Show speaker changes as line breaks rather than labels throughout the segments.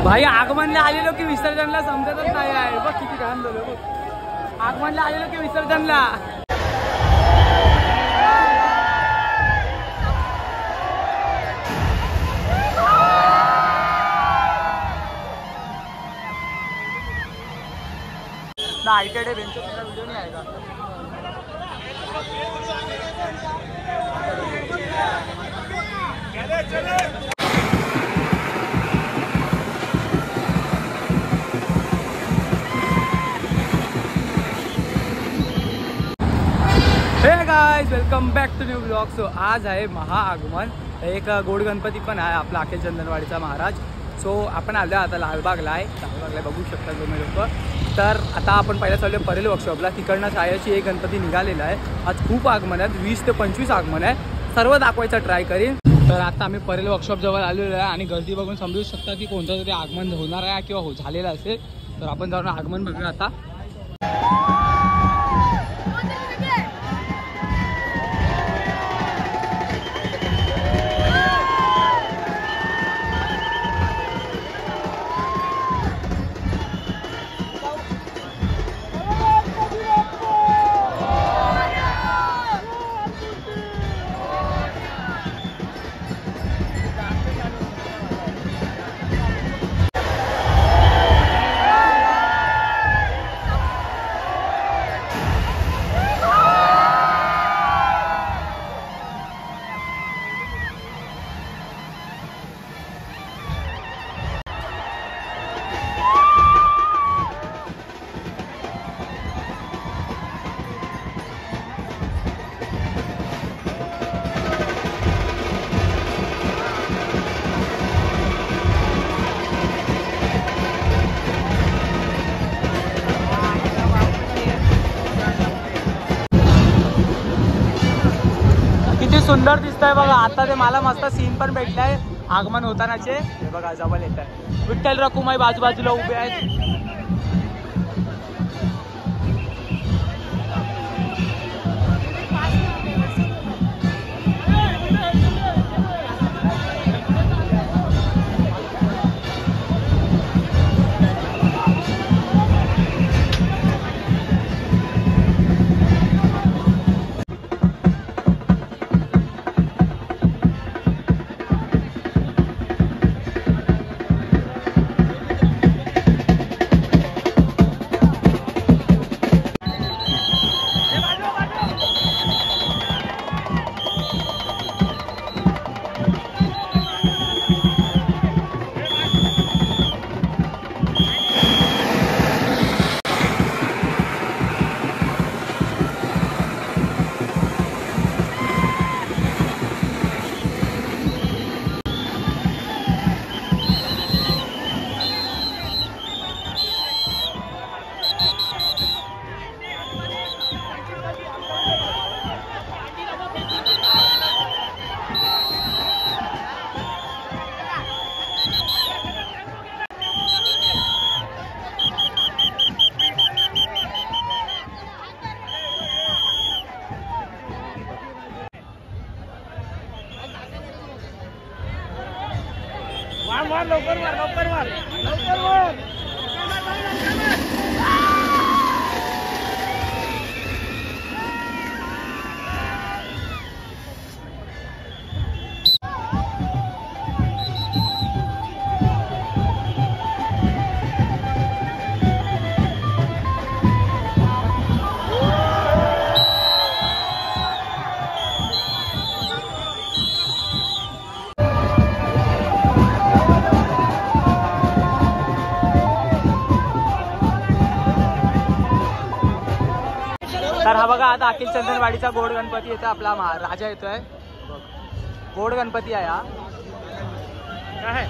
भाई आगमनला आलेलो की विसर्जनला समजतच नाही आहे बघ किती घाण झालं बघ आगमनला आलेलो की विसर्जनला आयटेडे बेंचो तुझा व्हिडिओ नाही आहे का हे guys welcome back to new blog. So आज आहे महाआगमन, एक गोड गणपती पण आहे आपला अखेल चंदनवाडीचा महाराज। सो आपण आलो आता लालबागला आहे, लालबागला बघू शकता तुम्ही लोक। तर आता आपण पहिला चाललो परेल वर्कशॉपला, तिकडनं छायाची एक गणपती निघालेला आहे। आज खूप आगमन आहेत, 20 ते 25 आगमन आहे, सर्व दाखवायचा ट्राय करीन। तर आता आम्ही परेल वर्कशॉप जवळ आलेलो आहे आणि गर्दी बघून समजू शकता की कोणतं तरी आगमन होणार आहे किंवा झालेलं असेल। तर आपण जाऊन आगमन बघूया आता। सुंदर दिसतंय बघा। आता ते मला मस्त सीन पण भेटलाय आगमन होतानाचे, हे बघा जवळ येत आहे। विठ्ठल रखुमाई बाजूबाजूला उभे आहेत। लवकर मार लवकर मार लवकर मार। तर हा बघा आता अखिल चंदनवाडीचा गोड गणपती येतो, आपला राजा येतोय। गोड गणपती आहे हा, काय आहे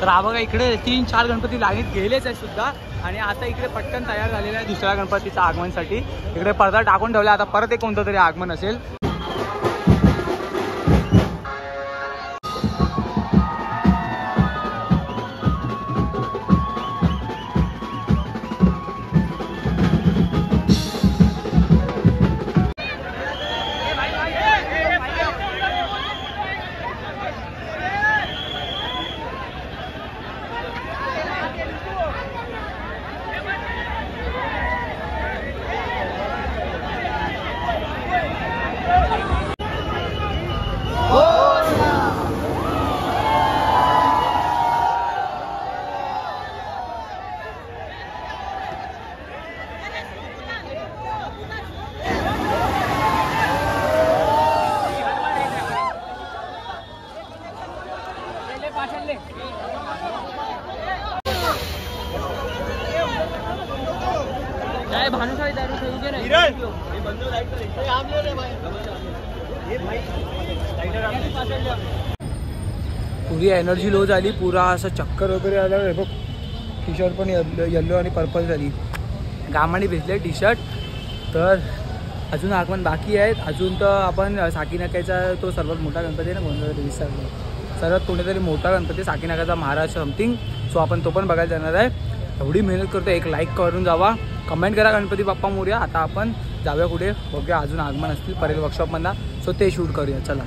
तर हा बघा इकडे 3-4 गणपती लाईनीत गेलेच आहे सुद्धा आणि आता इकडे पटकन तयार झालेला आहे दुसऱ्या गणपतीच्या आगमनसाठी. इकडे पडदा टाकून ठेवला, आता परत एक कोणतं तरी आगमन असेल. पुरी एनर्जी लो झाली, पुरा असं चक्कर वगैरे आलं बघ. टी शर्ट पण येल्लो आणि पर्पल झाली, घामाने भिजले टी शर्ट. तर अजून आगमन बाकी आहेत. अजून तर आपण साकीनाक्याचा तो सर्वात मोठा गणपती आहे ना, कोणता विसरलो, सर्वात कोणीतरी मोठा गणपती साकीनाक्याचा महाराज समथिंग. सो आपण तो पण बघायला जाणार आहे. एवढी मेहनत करतो, एक लाईक करून जावा, कमेंट करा गणपती बाप्पा मोरया. आता आपण जाऊया कुठे बघूया, अजून आगमन असतील परेल वर्कशॉपमधला, सो ते शूट करूया. चला.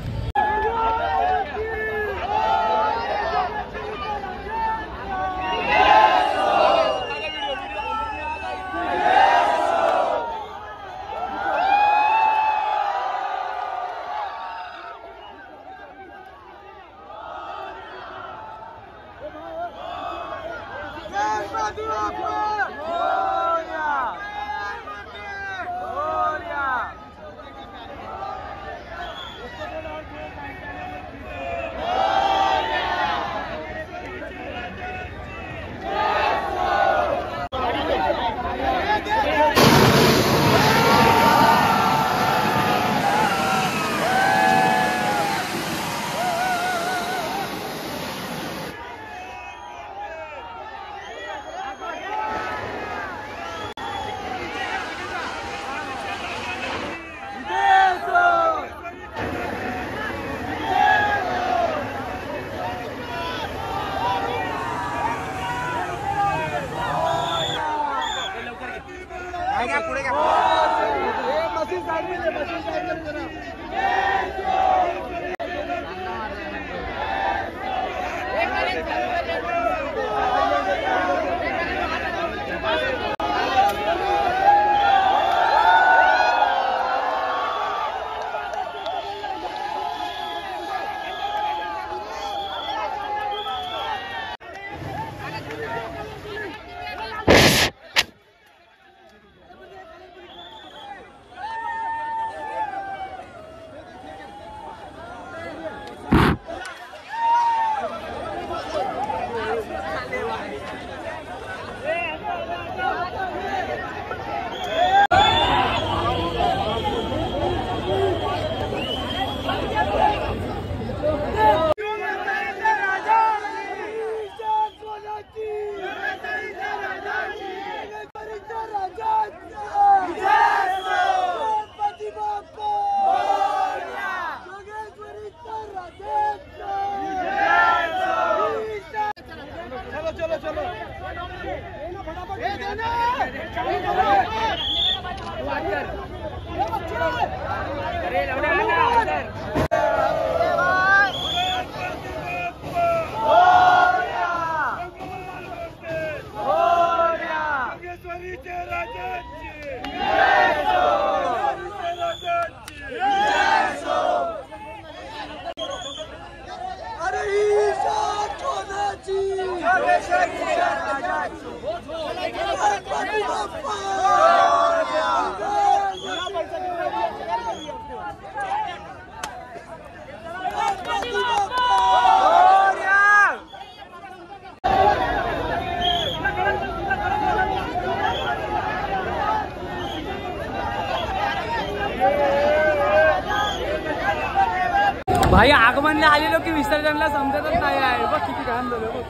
भाई आगमनला आलेलो की विसर्जनला समजतच नाही आहे बघ किती घाण झालं बघ.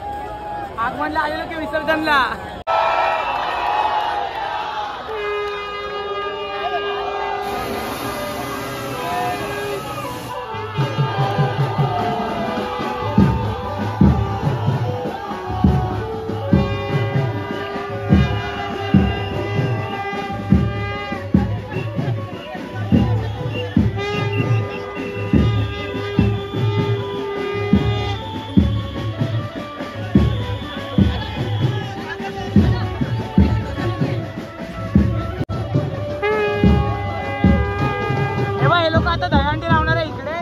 आगमनला आलेलो की विसर्जनला? आता दहीहंडी लावणार आहे इकडे.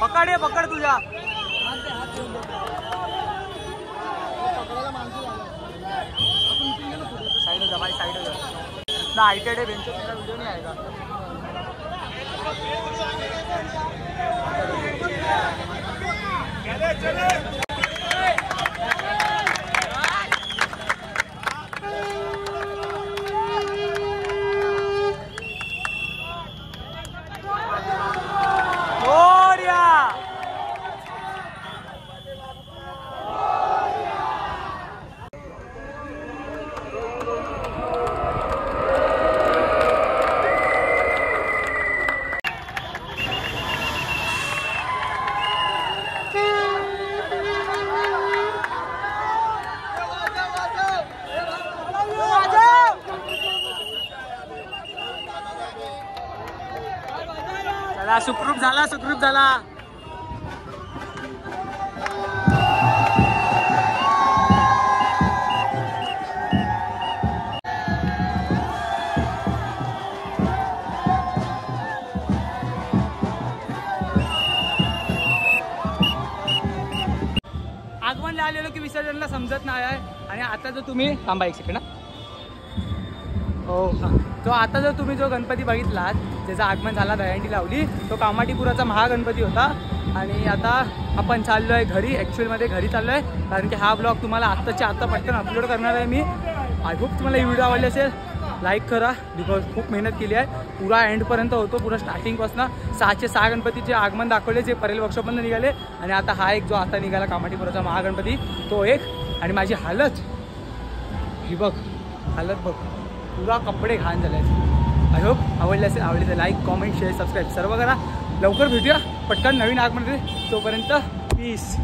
पकड ये, पकड तुझ्या. आईटेड बेंच व्हिडिओ नाही आहे का? सुखरूप झाला, सुखरूप झाला. आगमनला आलेलो की विसर्जनला समजत नाही आहे. आणि आता जो तुम्ही थांबा एक सेकंड. हो, तो आता जो तुम्ही जो गणपती बघितलात ज्याचं आगमन झाला, दहीहंडी लावली, तो कामाठीपुराचा महागणपती होता. आणि आता आपण चाललो आहे घरी. ॲक्च्युअलमध्ये घरी चाललो आहे कारण की हा ब्लॉग तुम्हाला आत्ताच्या आत्ता पटकन अपलोड करणार आहे मी. आय होप तुम्हाला ही व्हिडिओ आवडली असेल. लाईक करा बिकॉज खूप मेहनत केली आहे. पुरा एंडपर्यंत होतो, पुरा स्टार्टिंगपासून 606 गणपतीचे आगमन दाखवले जे परेल वर्कशॉपमधून निघाले. आणि आता हा एक जो आता निघाला कामाठीपुराचा महागणपती तो एक. आणि माझी हालत ही बघ, हालत बघ, पुरा कपडे घाण झाले. आय होप आवडले असेल. आवडले तर लाईक, कॉमेंट, शेअर, सबस्क्राईब सर्व करा. लवकर भेटूया पटकन नवीन आगमन. तोपर्यंत पीस.